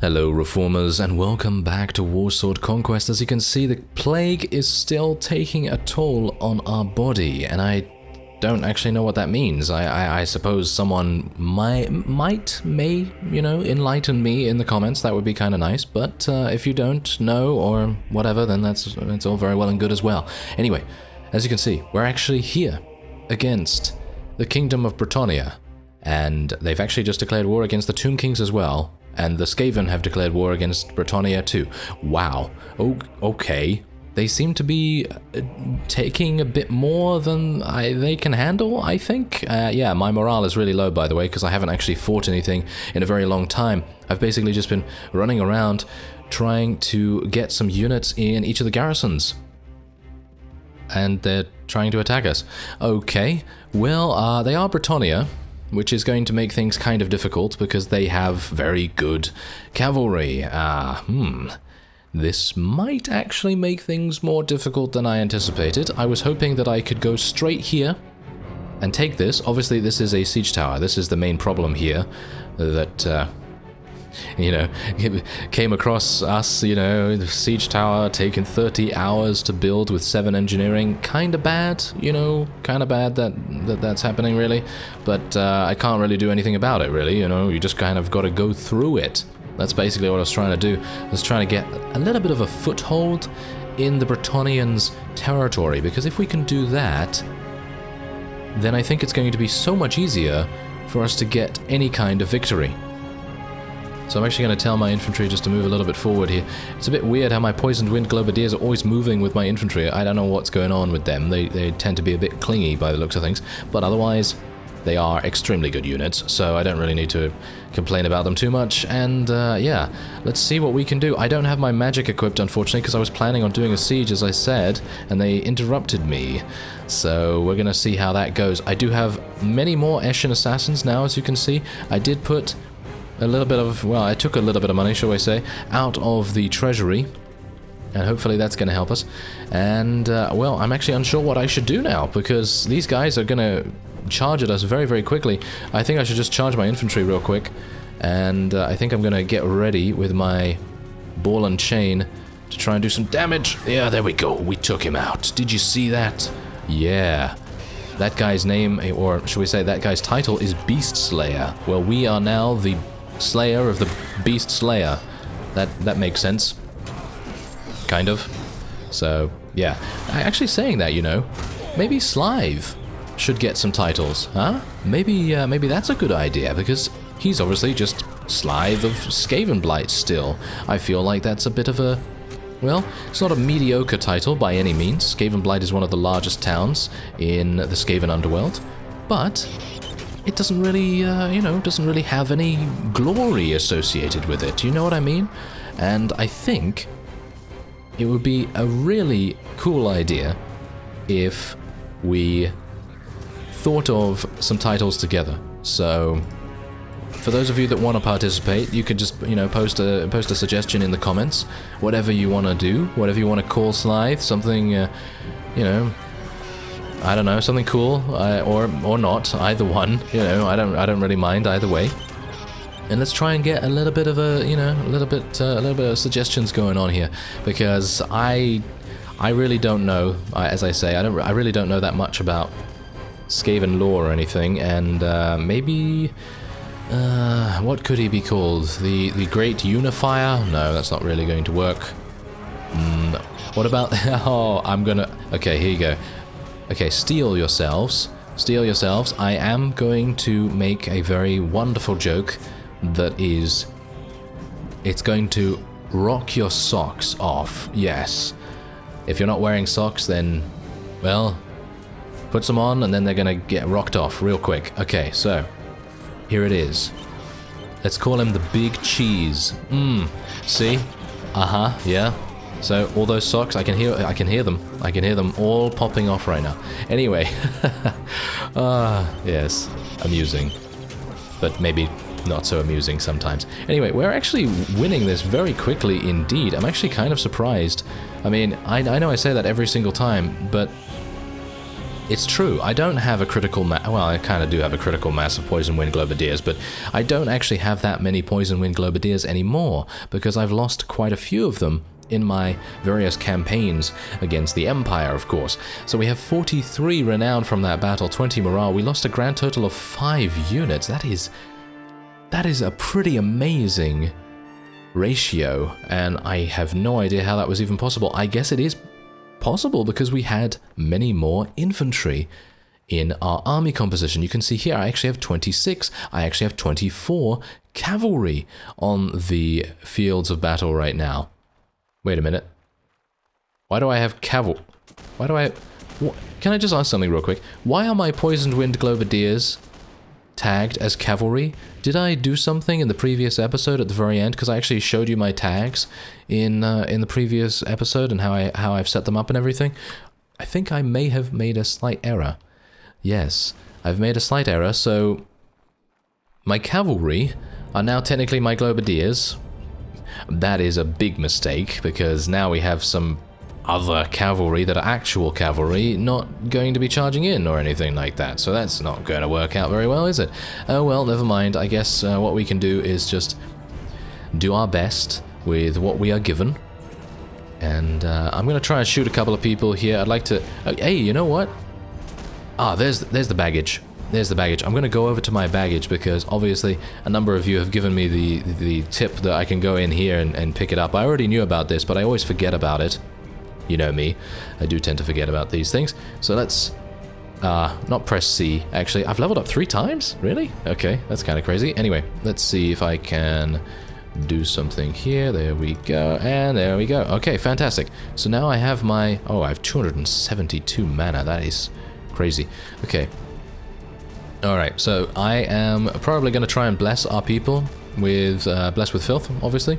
Hello reformers and welcome back to Warsword Conquest. As you can see, the plague is still taking a toll on our body, and I don't actually know what that means. I suppose someone may, enlighten me in the comments. That would be kind of nice, but if you don't know or whatever, then that's all very well and good as well. Anyway, as you can see, we're actually here against the Kingdom of Bretonia, and they've actually just declared war against the Tomb Kings as well. And the Skaven have declared war against Bretonia too. Wow. Okay. They seem to be taking a bit more than they can handle, I think. Yeah, my morale is really low, by the way, because I haven't actually fought anything in a very long time. I've basically just been running around trying to get some units in each of the garrisons. And they're trying to attack us. Okay. Well, they are Bretonia, which is going to make things kind of difficult because they have very good cavalry. This might actually make things more difficult than I anticipated. I was hoping that I could go straight here and take this. Obviously, this is a siege tower. This is the main problem here that, it came across us, the siege tower taking 30 hours to build with 7 engineering. Kind of bad, kind of bad that's happening, really. But I can't really do anything about it, really, you just kind of got to go through it. That's basically what I was trying to do. I was trying to get a little bit of a foothold in the Bretonians' territory, because if we can do that, then I think it's going to be so much easier for us to get any kind of victory. So I'm actually going to tell my infantry just to move a little bit forward here. It's a bit weird how my Poisoned Wind Globadiers are always moving with my infantry. I don't know what's going on with them. They tend to be a bit clingy by the looks of things. But otherwise, they are extremely good units, so I don't really need to complain about them too much. And yeah, let's see what we can do. I don't have my magic equipped, unfortunately, because I was planning on doing a siege, as I said, and they interrupted me. So we're going to see how that goes. I do have many more Eshin Assassins now, as you can see. I did put a little bit of, well, I took a little bit of money, shall I say, out of the treasury, and hopefully that's going to help us. And, well, I'm actually unsure what I should do now, because these guys are going to charge at us very, very quickly. I think I should just charge my infantry real quick, and I think I'm going to get ready with my ball and chain to try and do some damage. Yeah, there we go. We took him out. Did you see that? Yeah. That guy's name, or should we say that guy's title, is Beast Slayer. Well, we are now the Slayer of the Beast Slayer. That makes sense. Kind of. So, yeah. Actually saying that, maybe Slive should get some titles, huh? Maybe that's a good idea, because he's obviously just Slive of Skavenblight still. I feel like that's a bit of a, well, it's not a mediocre title by any means. Skavenblight is one of the largest towns in the Skaven underworld, but it doesn't really, doesn't really have any glory associated with it. You know what I mean? And I think it would be a really cool idea if we thought of some titles together. So for those of you that want to participate, you could just, post a suggestion in the comments. Whatever you want to do, whatever you want to call Slive, something, I don't know, something cool, or not, either one. I don't really mind either way. And let's try and get a little bit of a, a little bit of suggestions going on here, because I really don't know. As I say, I really don't know that much about Skaven lore or anything, and maybe what could he be called? The Great Unifier? No, that's not really going to work. What about okay, here you go. Okay, steel yourselves. I am going to make a very wonderful joke that is, it's going to rock your socks off. Yes. If you're not wearing socks, then, well, put some on, and then they're gonna get rocked off real quick. Okay, so here it is. Let's call him the Big Cheese. See? Yeah. So all those socks, I can hear them. I can hear them all popping off right now. Anyway, yes, amusing, but maybe not so amusing sometimes. Anyway, we're actually winning this very quickly indeed. I'm actually kind of surprised. I mean, I know I say that every single time, but It's true, I don't have a critical mass. Well, I kind of do have a critical mass of Poison Wind Globadiers, but I don't actually have that many Poison Wind Globadiers anymore, because I've lost quite a few of them in my various campaigns against the Empire, of course. So we have 43 renown from that battle, 20 morale. We lost a grand total of 5 units. That is a pretty amazing ratio, and I have no idea how that was even possible. I guess it is possible because we had many more infantry in our army composition. You can see here I actually have 26. I actually have 24 cavalry on the fields of battle right now. Wait a minute. Why do I have cavalry? Why do I... Can I just ask something real quick? Why are my Poisoned Wind Globadiers tagged as cavalry? Did I do something in the previous episode at the very end? Because I actually showed you my tags in the previous episode and how I've set them up and everything. I think I may have made a slight error. Yes, I've made a slight error, so my cavalry are now technically my Globadiers. That is a big mistake, because now we have some other cavalry that are actual cavalry not going to be charging in or anything like that. So that's not going to work out very well, is it? Oh well, never mind. I guess what we can do is just do our best with what we are given. And I'm going to try and shoot a couple of people here. I'd like to... hey, you know what? Ah, there's the baggage. There's the baggage. I'm going to go over to my baggage because obviously a number of you have given me the tip that I can go in here and pick it up. I already knew about this, but I always forget about it. You know me. I do tend to forget about these things. So let's not press C. Actually, I've leveled up 3 times? Really? Okay, that's kind of crazy. Anyway, let's see if I can do something here. There we go. And there we go. Okay, fantastic. So now I have my... Oh, I have 272 mana. That is crazy. Okay. Alright, so I am probably going to try and bless our people with Bless with Filth, obviously.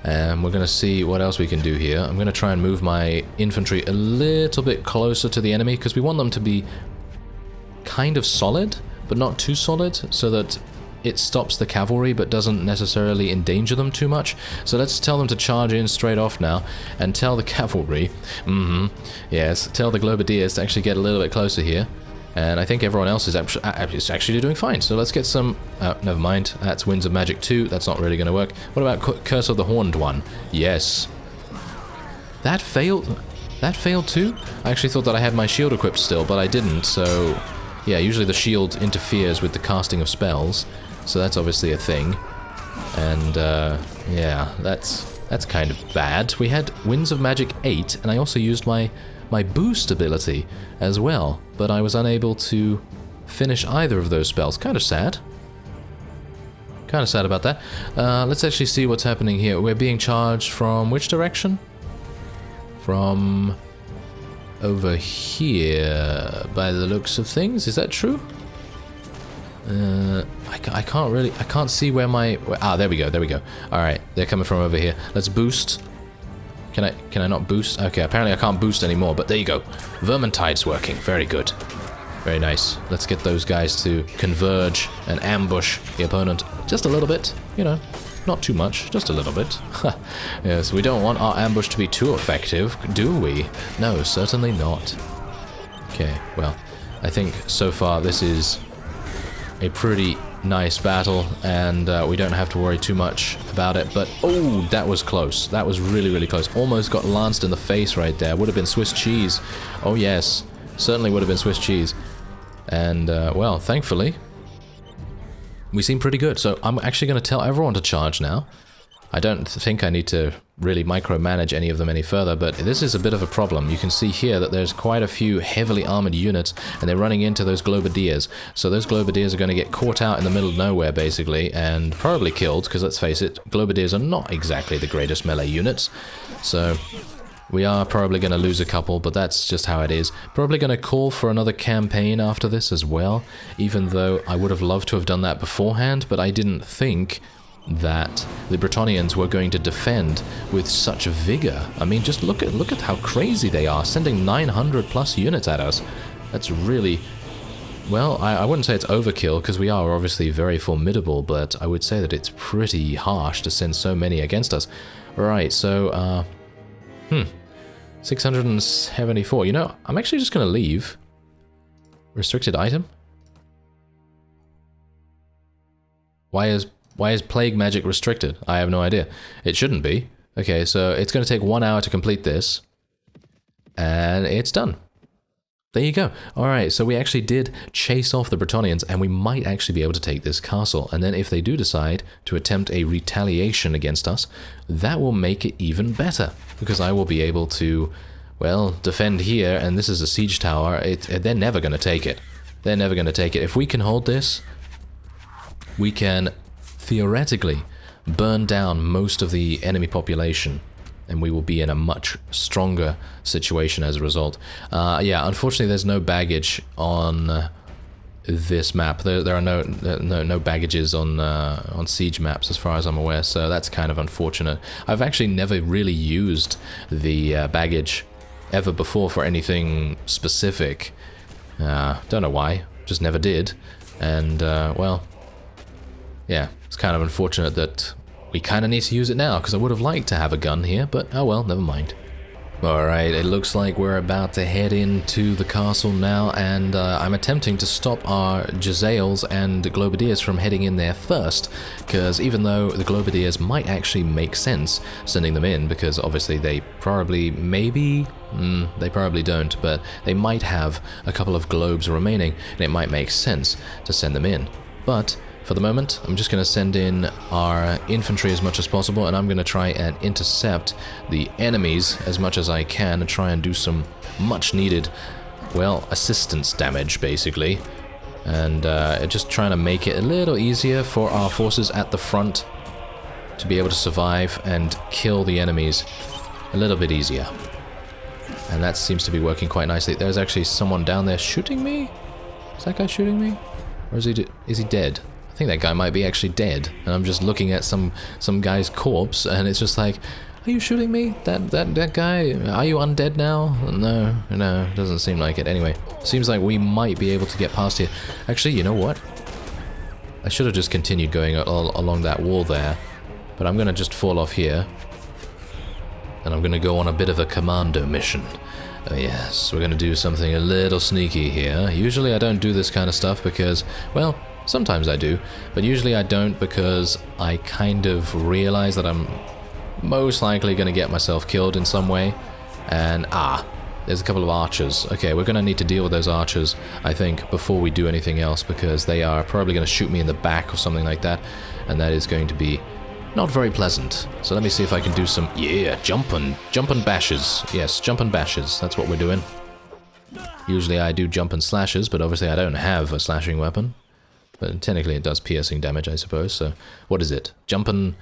And we're going to see what else we can do here. I'm going to try and move my infantry a little bit closer to the enemy, because we want them to be kind of solid, but not too solid, so that it stops the cavalry, but doesn't necessarily endanger them too much. So let's tell them to charge in straight off now, and tell the cavalry, yes, tell the Globadiers to actually get a little bit closer here. And I think everyone else is actually doing fine. So let's get some... never mind. That's Winds of Magic 2. That's not really going to work. What about Curse of the Horned One? Yes. That failed? That failed too? I actually thought that I had my shield equipped still, but I didn't. So, yeah, usually the shield interferes with the casting of spells. So that's obviously a thing. And, yeah, that's kind of bad. We had Winds of Magic 8, and I also used my boost ability as well, but I was unable to finish either of those spells. Kind of sad. Kind of sad about that. Let's actually see what's happening here. We're being charged from which direction? From over here, by the looks of things. Is that true? I can't see where my... Ah, there we go, there we go. Alright, they're coming from over here. Let's boost. Can I not boost? Okay, apparently I can't boost anymore, but there you go. Vermintide's working. Very good. Very nice. Let's get those guys to converge and ambush the opponent just a little bit. You know, not too much, just a little bit. Yes, we don't want our ambush to be too effective, do we? No, certainly not. Okay, well, I think so far this is a pretty nice battle, and we don't have to worry too much about it, but oh, that was close. That was really, really close. Almost got lanced in the face right there. Would have been Swiss cheese. Oh yes, certainly would have been Swiss cheese. And, well, thankfully, we seem pretty good. So I'm actually going to tell everyone to charge now. I don't think I need to really micromanage any of them any further, but this is a bit of a problem. You can see here that there's quite a few heavily armored units, and they're running into those Globadiers. So those Globadiers are going to get caught out in the middle of nowhere, basically, and probably killed, because let's face it, Globadiers are not exactly the greatest melee units. So we are probably going to lose a couple, but that's just how it is. Probably going to call for another campaign after this as well, even though I would have loved to have done that beforehand, but I didn't think that the Bretonnians were going to defend with such vigor. I mean, just look at how crazy they are, sending 900 plus units at us. That's really... Well, I wouldn't say it's overkill, because we are obviously very formidable, but I would say that it's pretty harsh to send so many against us. Right, so, 674. You know, I'm actually just going to leave. Restricted item? Why is plague magic restricted? I have no idea. It shouldn't be. Okay, so it's going to take 1 hour to complete this. And it's done. There you go. Alright, so we actually did chase off the Bretonnians, and we might actually be able to take this castle. And then if they do decide to attempt a retaliation against us, that will make it even better. Because I will be able to, well, defend here, and this is a siege tower. They're never going to take it. They're never going to take it. If we can hold this, we can theoretically burn down most of the enemy population, and we will be in a much stronger situation as a result. Yeah, unfortunately there's no baggage on this map. There are no baggages on siege maps as far as I'm aware, so that's kind of unfortunate. I've actually never really used the baggage ever before for anything specific. Don't know why, just never did. And, well, yeah, it's kind of unfortunate that we kind of need to use it now, because I would have liked to have a gun here, but oh well, never mind. Alright, it looks like we're about to head into the castle now, and I'm attempting to stop our Jezzails and Globadiers from heading in there first, because even though the Globadiers might actually make sense sending them in, because obviously they probably, maybe, they probably don't, but they might have a couple of globes remaining, and it might make sense to send them in. But for the moment, I'm just going to send in our infantry as much as possible, and I'm going to try and intercept the enemies as much as I can and try and do some much needed, well, assistance damage, basically. And just trying to make it a little easier for our forces at the front to be able to survive and kill the enemies a little bit easier. And that seems to be working quite nicely. There's actually someone down there shooting me? Is that guy shooting me? Or is he dead? I think that guy might be actually dead, and I'm just looking at some guy's corpse, and it's just like, are you shooting me? That guy? Are you undead now? No, doesn't seem like it. Anyway, seems like we might be able to get past here. Actually, you know what? I should have just continued going along that wall there, but I'm gonna just fall off here, and I'm gonna go on a bit of a commando mission. Oh yes, we're gonna do something a little sneaky here. Usually I don't do this kind of stuff because, well, sometimes I do, but usually I don't because I kind of realize that I'm most likely going to get myself killed in some way. And, there's a couple of archers. Okay, we're going to need to deal with those archers, I think, before we do anything else, because they are probably going to shoot me in the back or something like that, and that is going to be not very pleasant. So let me see if I can do some, jumping bashes. Yes, jumping bashes, that's what we're doing. Usually I do jumping slashes, but obviously I don't have a slashing weapon. But technically it does piercing damage, I suppose, so what is it? Jumpin'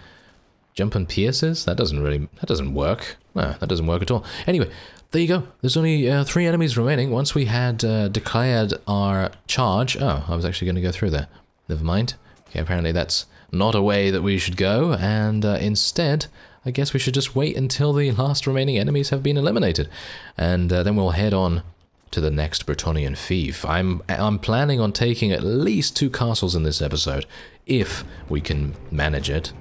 pierces? That doesn't work. No, that doesn't work at all. Anyway, there you go. There's only 3 enemies remaining. Once we had declared our charge... Oh, I was actually going to go through there. Never mind. Okay, apparently that's not a way that we should go, and instead, I guess we should just wait until the last remaining enemies have been eliminated. And then we'll head on to the next Bretonnian fief. I'm planning on taking at least 2 castles in this episode, if we can manage it.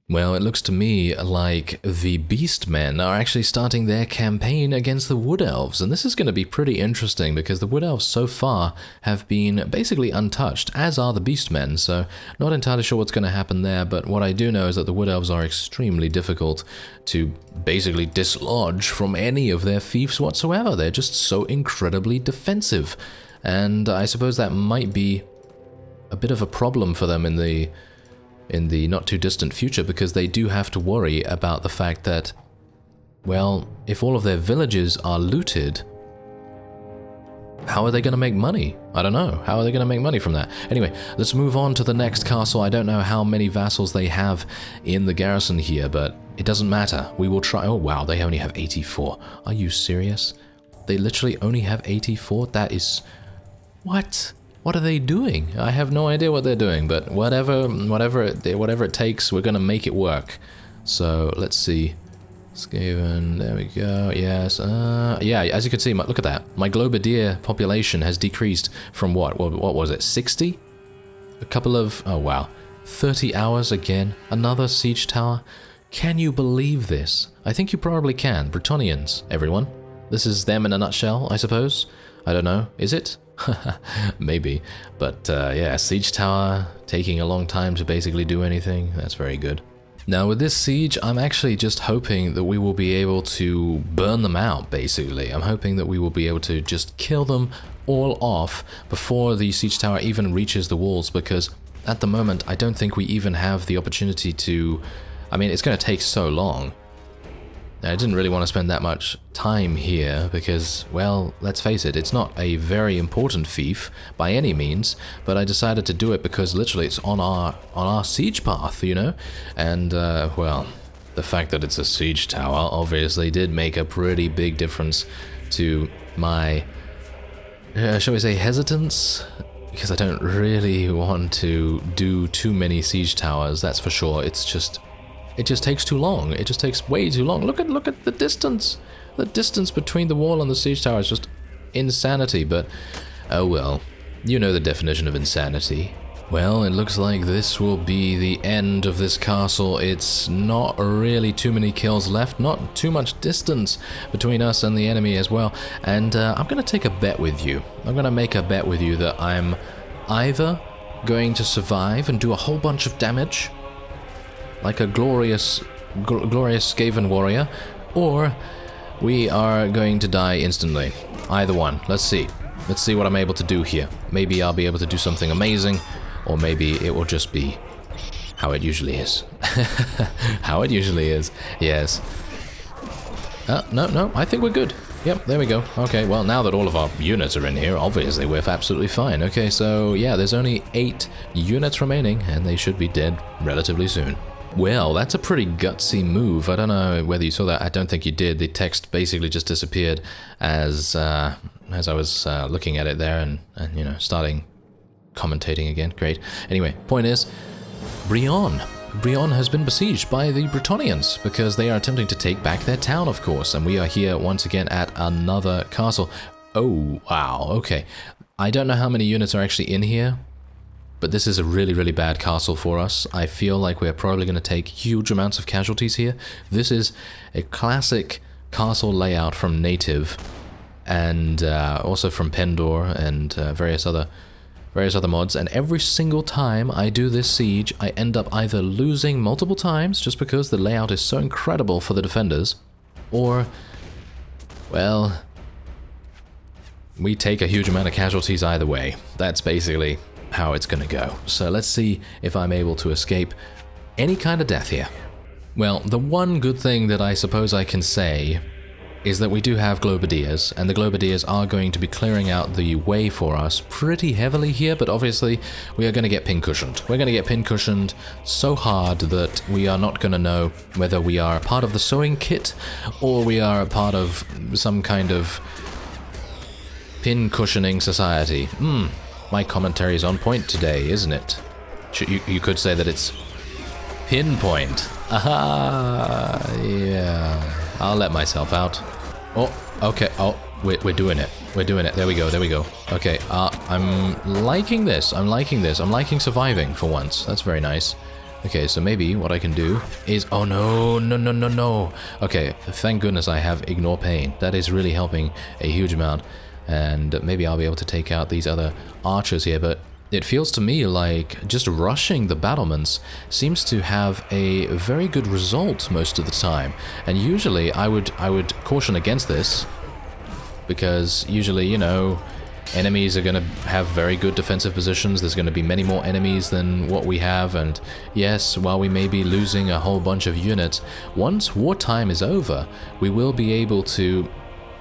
Well, it looks to me like the Beastmen are actually starting their campaign against the Wood Elves, and this is going to be pretty interesting because the Wood Elves so far have been basically untouched, as are the Beastmen, so not entirely sure what's going to happen there, but what I do know is that the Wood Elves are extremely difficult to basically dislodge from any of their fiefs whatsoever. They're just so incredibly defensive, and I suppose that might be a bit of a problem for them in the not too distant future, because they do have to worry about the fact that, well, if all of their villages are looted, how are they going to make money? I don't know. How are they going to make money from that? Anyway, let's move on to the next castle. I don't know how many vassals they have in the garrison here, but it doesn't matter. We will try. Oh, wow, they only have 84. Are you serious? They literally only have 84? That is... What? What are they doing? I have no idea what they're doing, but whatever it takes, we're gonna make it work. So let's see. Skaven, there we go. Yes. Yeah. As you can see, look at that. My Globadier population has decreased from what was it? 60? A couple of... Oh wow. 30 hours again. Another siege tower. Can you believe this? I think you probably can. Bretonnians, everyone. This is them in a nutshell, I suppose. I don't know. Is it? Maybe. But yeah, siege tower taking a long time to basically do anything. That's very good. Now with this siege, I'm actually just hoping that we will be able to burn them out, basically. I'm hoping that we will be able to just kill them all off before the siege tower even reaches the walls, because at the moment I don't think we even have the opportunity to... I mean, it's going to take so long. I didn't really want to spend that much time here because, well, let's face it, it's not a very important fief by any means, but I decided to do it because literally it's on our siege path, you know? And, well, the fact that it's a siege tower obviously did make a pretty big difference to my, shall we say, hesitance? Because I don't really want to do too many siege towers, that's for sure. It just takes too long. It just takes way too long. Look at the distance. The distance between the wall and the siege tower is just insanity, but oh well. You know the definition of insanity. Well, it looks like this will be the end of this castle. It's not really too many kills left, not too much distance between us and the enemy as well. And I'm going to take a bet with you. I'm going to make a bet with you that I'm either going to survive and do a whole bunch of damage, like a glorious Skaven warrior, or we are going to die instantly. Either one. Let's see. Let's see what I'm able to do here. Maybe I'll be able to do something amazing, or maybe it will just be how it usually is. How it usually is, yes. No, I think we're good. Yep, there we go. Okay, well, now that all of our units are in here, obviously we're absolutely fine. Okay, so yeah, there's only 8 units remaining, and they should be dead relatively soon. Well, that's a pretty gutsy move. I don't know whether you saw that. I don't think you did. The text basically just disappeared as I was looking at it there and you know, starting commentating again. Great. Anyway, point is, Brionne has been besieged by the Bretonnians because they are attempting to take back their town, of course, and we are here once again at another castle. Oh, wow. Okay. I don't know how many units are actually in here, but this is a really, really bad castle for us. I feel like we're probably going to take huge amounts of casualties here. This is a classic castle layout from Native, and also from Pendor and various other mods. And every single time I do this siege, I end up either losing multiple times, just because the layout is so incredible for the defenders, or, well, we take a huge amount of casualties either way. That's basically how it's gonna go. So let's see if I'm able to escape any kind of death here. Well, the one good thing that I suppose I can say is that we do have Globadiers, and the Globadiers are going to be clearing out the way for us pretty heavily here, but obviously we are going to get pin-cushioned. We're going to get pin-cushioned so hard that we are not going to know whether we are part of the sewing kit or we are a part of some kind of pin-cushioning society. My commentary is on point today, isn't it? You could say that it's pinpoint. Aha! Yeah. I'll let myself out. Oh, okay. Oh, we're doing it. We're doing it. There we go. There we go. Okay. I'm liking this. I'm liking this. I'm liking surviving for once. That's very nice. Okay, so maybe what I can do is... Oh, no. Okay, thank goodness I have Ignore Pain. That is really helping a huge amount. And maybe I'll be able to take out these other archers here, but it feels to me like just rushing the battlements seems to have a very good result most of the time. And usually I would caution against this, because usually, you know, enemies are going to have very good defensive positions. There's going to be many more enemies than what we have, and yes, while we may be losing a whole bunch of units, once wartime is over, we will be able to,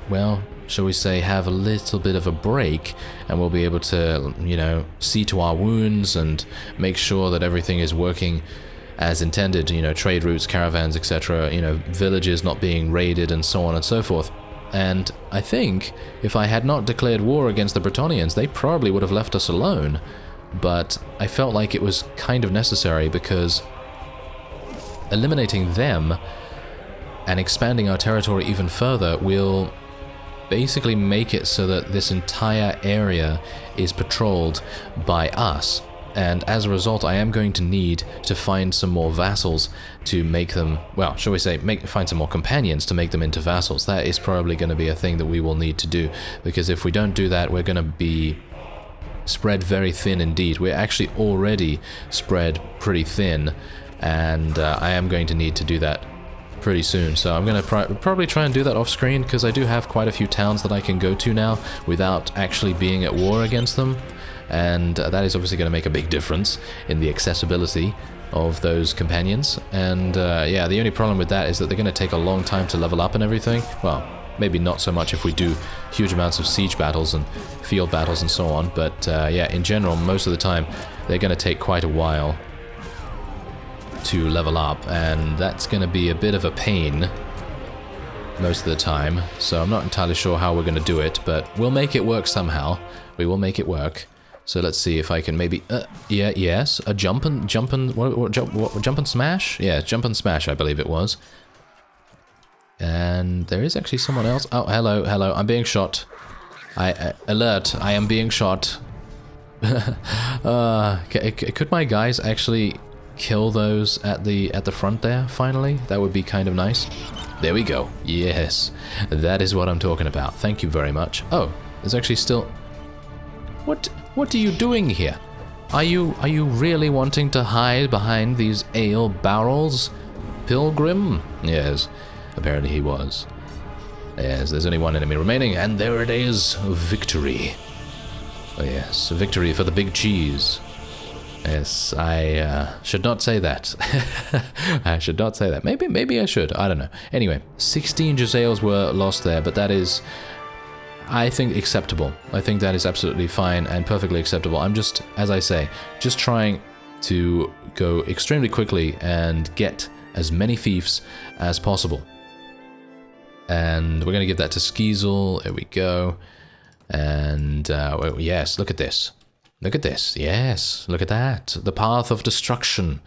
well, shall we say, have a little bit of a break, and we'll be able to, you know, see to our wounds and make sure that everything is working as intended, you know, trade routes, caravans, etc., you know, villages not being raided and so on and so forth. And I think if I had not declared war against the Bretonnians, they probably would have left us alone, but I felt like it was kind of necessary, because eliminating them and expanding our territory even further will basically make it so that this entire area is patrolled by us. and as a result I am going to need to find some more vassals to make them, well, shall we say, find some more companions to make them into vassals. That is probably going to be a thing that we will need to do, because if we don't do that, we're going to be spread very thin indeed. We're actually already spread pretty thin, and I am going to need to do that pretty soon. So I'm going to probably try and do that off screen, because I do have quite a few towns that I can go to now without actually being at war against them, and that is obviously going to make a big difference in the accessibility of those companions. And yeah, the only problem with that is that they're going to take a long time to level up and everything. Well, maybe not so much if we do huge amounts of siege battles and field battles and so on, but yeah, in general, most of the time, they're going to take quite a while to level up, and that's going to be a bit of a pain most of the time, so I'm not entirely sure how we're going to do it, but we'll make it work somehow. We will make it work. So let's see if I can maybe, yeah, yes, a jump and smash? Yeah, jump and smash, I believe it was. And there is actually someone else. Oh, hello, hello, I'm being shot. Alert, I am being shot. Could my guys actually kill those at the front there, finally? That would be kind of nice. There we go. Yes, that is what I'm talking about. Thank you very much. Oh, there's actually still... What are you doing here? Are you really wanting to hide behind these ale barrels, Pilgrim? Yes, apparently he was. Yes, there's only one enemy remaining, and there it is, victory. Oh yes, victory for the big cheese. Yes, I should not say that. I should not say that. Maybe I should. I don't know. Anyway, 16 Giselles were lost there, but that is, I think, acceptable. I think that is absolutely fine and perfectly acceptable. I'm just, as I say, just trying to go extremely quickly and get as many fiefs as possible. And we're going to give that to Skeezel. There we go. And, well, yes, look at this. Look at this. Yes, look at that. The Path of Destruction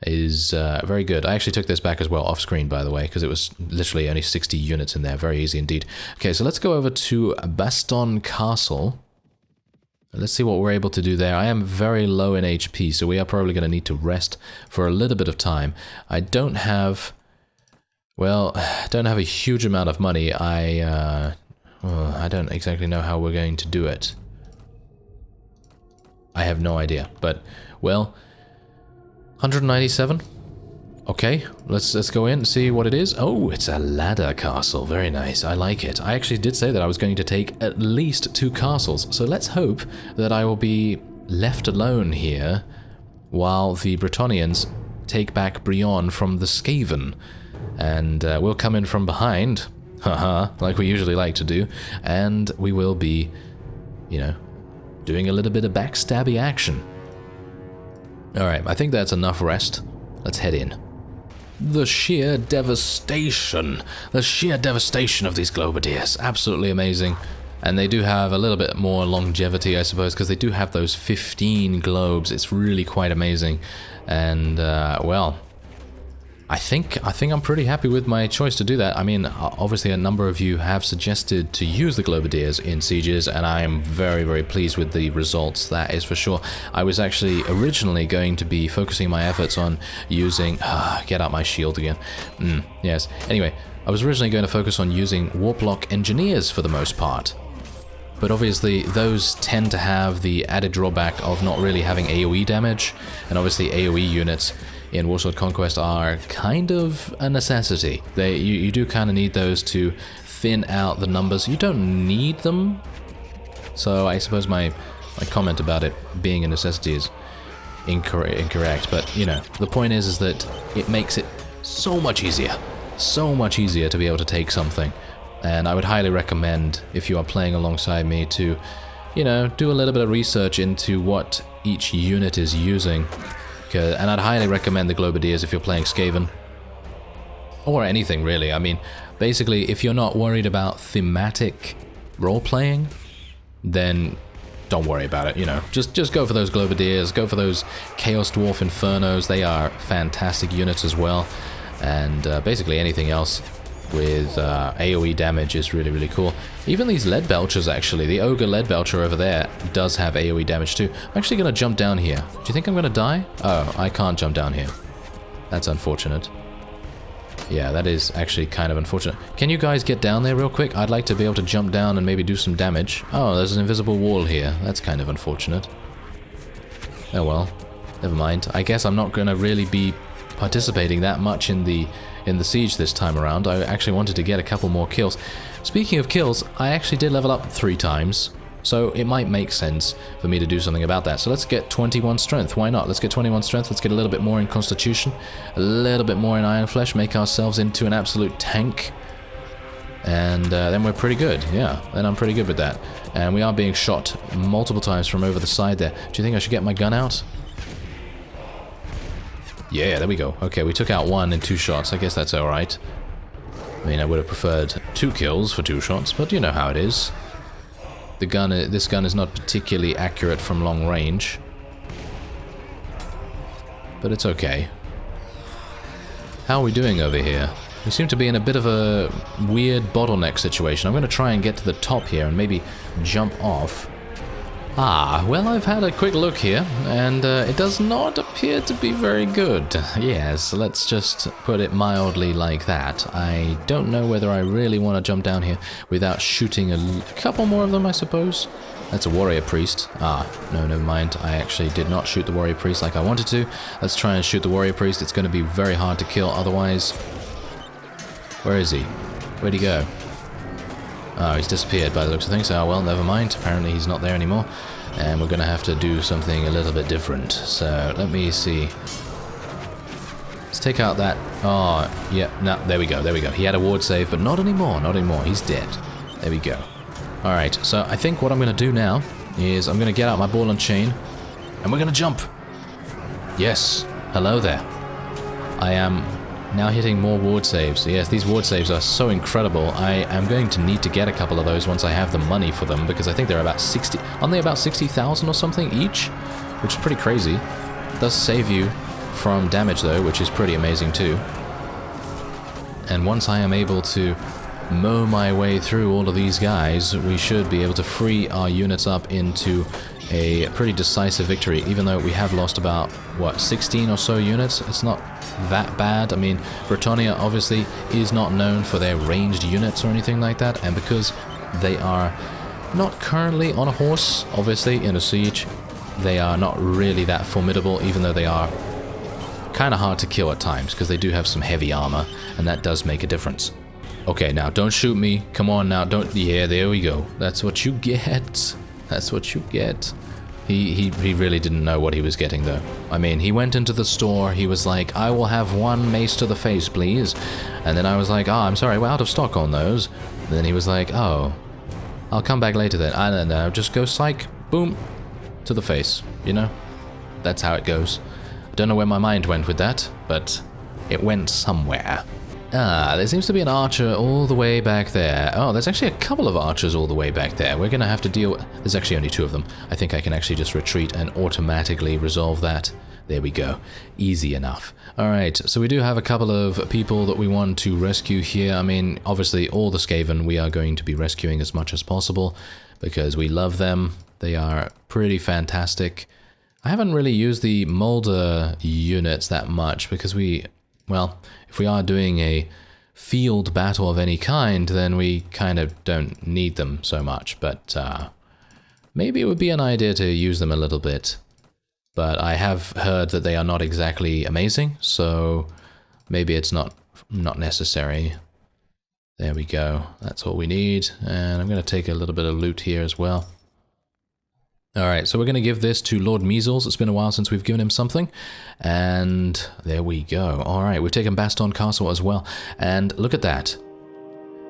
is very good. I actually took this back as well off screen, by the way, because it was literally only 60 units in there. Very easy indeed. Okay, so let's go over to Baston Castle. Let's see what we're able to do there. I am very low in HP, so we are probably going to need to rest for a little bit of time. I don't have... well, don't have a huge amount of money. I don't exactly know how we're going to do it. I have no idea, but, well, 197? Okay, let's go in and see what it is. Oh, it's a ladder castle. Very nice. I like it. I actually did say that I was going to take at least 2 castles, so let's hope that I will be left alone here while the Bretonnians take back Brionne from the Skaven. And we'll come in from behind, haha, like we usually like to do, and we will be, you know, doing a little bit of backstabby action. Alright, I think that's enough rest. Let's head in. The sheer devastation. The sheer devastation of these Globadiers. Absolutely amazing. And they do have a little bit more longevity, I suppose, because they do have those 15 globes. It's really quite amazing. And, well... I think I'm pretty happy with my choice to do that. I mean, obviously a number of you have suggested to use the Globadiers in sieges, and I am very, very pleased with the results, that is for sure. I was actually originally going to be focusing my efforts on using... get out my shield again. Yes. Anyway, I was originally going to focus on using Warplock Engineers for the most part. But obviously those tend to have the added drawback of not really having AoE damage, and obviously AoE units in Warsword Conquest are kind of a necessity. You do kind of need those to thin out the numbers. You don't need them, so I suppose my comment about it being a necessity is incorrect, but you know, the point is that it makes it so much easier to be able to take something. And I would highly recommend, if you are playing alongside me, to, you know, do a little bit of research into what each unit is using. And I'd highly recommend the Globadiers if you're playing Skaven. Or anything, really. I mean, basically, if you're not worried about thematic role-playing, then don't worry about it, you know. Just go for those Globadiers, go for those Chaos Dwarf Infernos. They are fantastic units as well. And basically anything else with AoE damage is really, really cool. Even these lead belchers, actually, the ogre lead belcher over there does have AoE damage too. I'm actually going to jump down here. Do you think I'm going to die? Oh, I can't jump down here. That's unfortunate. Yeah, that is actually kind of unfortunate. Can you guys get down there real quick? I'd like to be able to jump down and maybe do some damage. Oh, there's an invisible wall here. That's kind of unfortunate. Oh well, never mind. I guess I'm not going to really be participating that much in the siege this time around. I actually wanted to get a couple more kills. Speaking of kills, I actually did level up 3 times. So it might make sense for me to do something about that. So let's get 21 strength. Why not? Let's get 21 strength. Let's get a little bit more in constitution. A little bit more in iron flesh. Make ourselves into an absolute tank. And then we're pretty good. Yeah, then I'm pretty good with that. And we are being shot multiple times from over the side there. Do you think I should get my gun out? Yeah, there we go. Okay, we took out 1 in 2 shots. I guess that's alright. I mean, I would have preferred 2 kills for 2 shots, but you know how it is. This gun is not particularly accurate from long range. But it's okay. How are we doing over here? We seem to be in a bit of a weird bottleneck situation. I'm going to try and get to the top here and maybe jump off. Ah, well, I've had a quick look here, and it does not appear to be very good. Yes, let's just put it mildly like that. I don't know whether I really want to jump down here without shooting a couple more of them, I suppose. That's a warrior priest. Ah, no, never mind. I actually did not shoot the warrior priest like I wanted to. Let's try and shoot the warrior priest. It's going to be very hard to kill otherwise. Where is he? Where'd he go? Oh, he's disappeared by the looks of things. Oh, well, never mind. Apparently he's not there anymore. And we're going to have to do something a little bit different. So, let me see. Let's take out that... Oh, yeah. No, there we go. There we go. He had a ward save, but not anymore. Not anymore. He's dead. There we go. Alright, so I think what I'm going to do now is I'm going to get out my ball and chain. And we're going to jump. Yes. Hello there. I am... now hitting more ward saves. Yes, these ward saves are so incredible. I am going to need to get a couple of those once I have the money for them, because I think they're about 60... aren't they about 60,000 or something each? Which is pretty crazy. It does save you from damage though, which is pretty amazing too. And once I am able to mow my way through all of these guys, we should be able to free our units up into a pretty decisive victory, even though we have lost about, what, 16 or so units? It's not that bad. I mean, Bretonia obviously is not known for their ranged units or anything like that, and because they are not currently on a horse, obviously, in a siege, they are not really that formidable, even though they are kind of hard to kill at times, because they do have some heavy armor, and that does make a difference. Okay, now, don't shoot me. Come on now, don't... Yeah, there we go. That's what you get. That's what you get. He really didn't know what he was getting, though. I mean, he went into the store, he was like, I will have 1 mace to the face, please. And then I was like, oh, I'm sorry, we're out of stock on those. And then he was like, oh, I'll come back later then. I don't know, just go psych, boom, to the face, you know? That's how it goes. I don't know where my mind went with that, but it went somewhere. Ah, there seems to be an archer all the way back there. Oh, there's actually a couple of archers all the way back there. We're gonna have to deal... There's actually only 2 of them. I think I can actually just retreat and automatically resolve that. There we go. Easy enough. Alright, so we do have a couple of people that we want to rescue here. I mean, obviously, all the Skaven we are going to be rescuing as much as possible, because we love them. They are pretty fantastic. I haven't really used the Molder units that much, because we... Well, if we are doing a field battle of any kind, then we kind of don't need them so much, but maybe it would be an idea to use them a little bit. But I have heard that they are not exactly amazing, so maybe it's not necessary. There we go. That's all we need, and I'm going to take a little bit of loot here as well. Alright, so we're going to give this to Lord Measles. It's been a while since we've given him something. And there we go. Alright, we've taken Baston Castle as well. And look at that.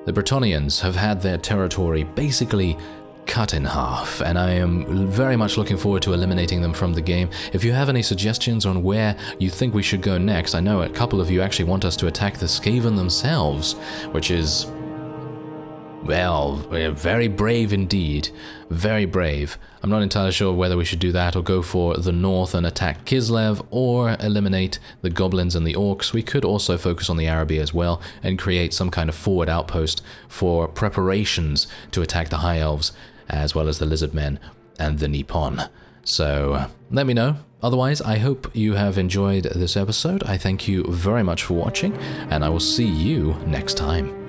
The Bretonians have had their territory basically cut in half. And I am very much looking forward to eliminating them from the game. If you have any suggestions on where you think we should go next, I know a couple of you actually want us to attack the Skaven themselves, which is... Well, very brave indeed. Very brave. I'm not entirely sure whether we should do that or go for the north and attack Kislev or eliminate the goblins and the orcs. We could also focus on the Araby as well and create some kind of forward outpost for preparations to attack the High Elves as well as the Lizard Men and the Nippon. So let me know. Otherwise, I hope you have enjoyed this episode. I thank you very much for watching, and I will see you next time.